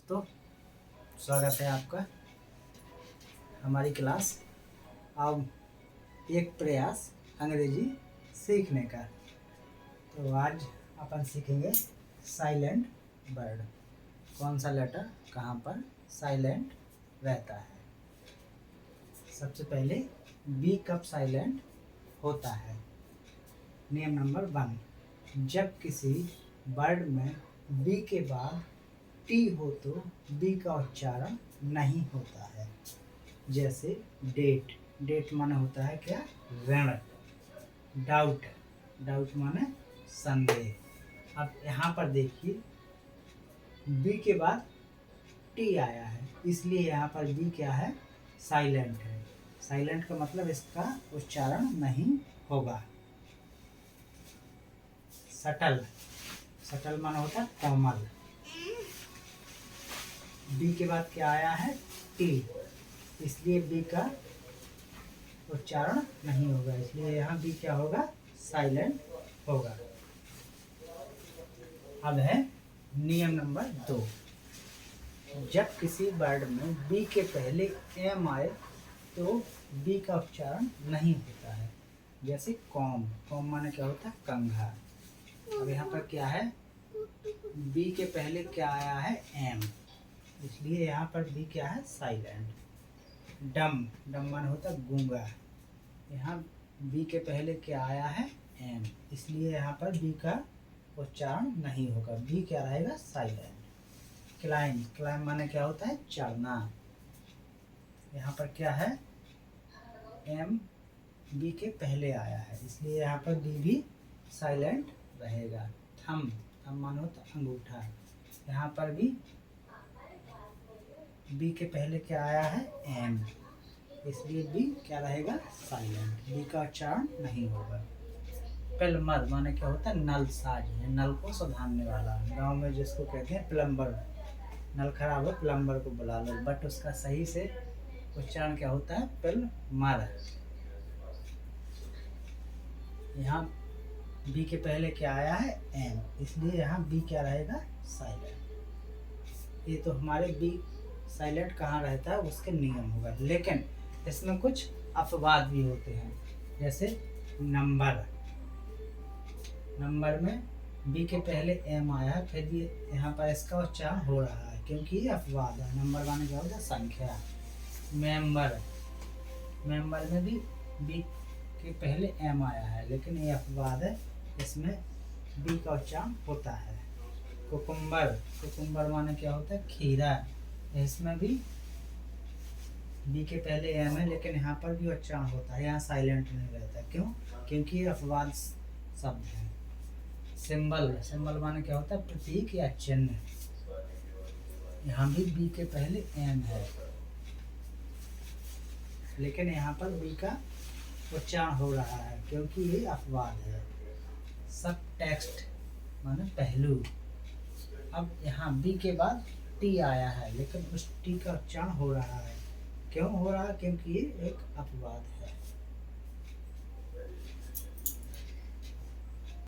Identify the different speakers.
Speaker 1: दोस्तों, स्वागत है आपका हमारी क्लास अब एक प्रयास अंग्रेजी सीखने का। तो आज अपन सीखेंगे साइलेंट वर्ड। कौन सा लेटर कहाँ पर साइलेंट रहता है। सबसे पहले बी कब साइलेंट होता है। नियम नंबर 1, जब किसी वर्ड में बी के बाद टी हो तो बी का उच्चारण नहीं होता है। जैसे डेट, डेट माने होता है क्या, ऋण। डाउट, डाउट माने संदेह। अब यहाँ पर देखिए बी के बाद टी आया है, इसलिए यहाँ पर बी क्या है, साइलेंट है। साइलेंट का मतलब इसका उच्चारण नहीं होगा। सटल, सटल माना होता है कोमल। बी के बाद क्या आया है, टी, इसलिए बी का उच्चारण नहीं होगा, इसलिए यहाँ बी क्या होगा, साइलेंट होगा। अब है नियम नंबर 2, जब किसी वर्ड में बी के पहले एम आए तो बी का उच्चारण नहीं होता है। जैसे कॉम, कॉम माने क्या होता है, कंघा। अब यहाँ पर क्या है, बी के पहले क्या आया है, एम, इसलिए यहाँ पर बी क्या है, साइलेंट। डम, डम माने होता है गूंगा, यहाँ बी के पहले क्या आया है, एम, इसलिए यहाँ पर बी का उच्चारण नहीं होगा, बी क्या रहेगा, साइलेंट। क्लाइम, क्लाइम माने क्या होता है, चढ़ना, यहाँ पर क्या है, एम बी के पहले आया है, इसलिए यहाँ पर बी भी साइलेंट रहेगा। थम, थम माने होता है अंगूठा, यहाँ पर भी बी के पहले क्या आया है, एम, इसलिए बी क्या रहेगा, साइलेंट, बी का उच्चारण नहीं होगा। प्लम्बर माने क्या होता है, नल साज, नल को सुधारने वाला। गांव में जिसको कहते हैं प्लम्बर, नल खराब है प्लम्बर को बुला लो, बट उसका सही से उच्चारण क्या होता है, प्लम्बर। यहाँ बी के पहले क्या आया है, एम, इसलिए यहाँ बी क्या रहेगा, साइलेंट। ये तो हमारे बी साइलेंट कहाँ रहता है उसके नियम होगा, लेकिन इसमें कुछ अपवाद भी होते हैं। जैसे नंबर, नंबर में बी के पहले एम आया है, फिर भी यहाँ पर इसका उच्चारण हो रहा है क्योंकि ये अपवाद है। नंबर माने क्या होता है, संख्या। मेंबर, मेंबर में भी बी के पहले एम आया है, लेकिन ये अपवाद है, इसमें बी का उच्चारण होता है। कुकुम्बर, कुकुम्बर माने क्या होता है, खीरा, इसमें भी बी के पहले एम है, लेकिन यहाँ पर भी उच्चारण होता है, यहाँ साइलेंट नहीं रहता। क्यों, क्योंकि ये अपवाद शब्द है। सिंबल, सिंबल माने क्या होता है, प्रतीक या चिन्ह, यहाँ भी बी के पहले एम है, लेकिन यहाँ पर बी का उच्चारण हो रहा है क्योंकि ये अपवाद है। सब टेक्स्ट माने पहलू, अब यहाँ बी के बाद टी आया है, लेकिन उस टी का उच्चारण हो रहा है। क्यों हो रहा है, क्योंकि ये एक अपवाद है।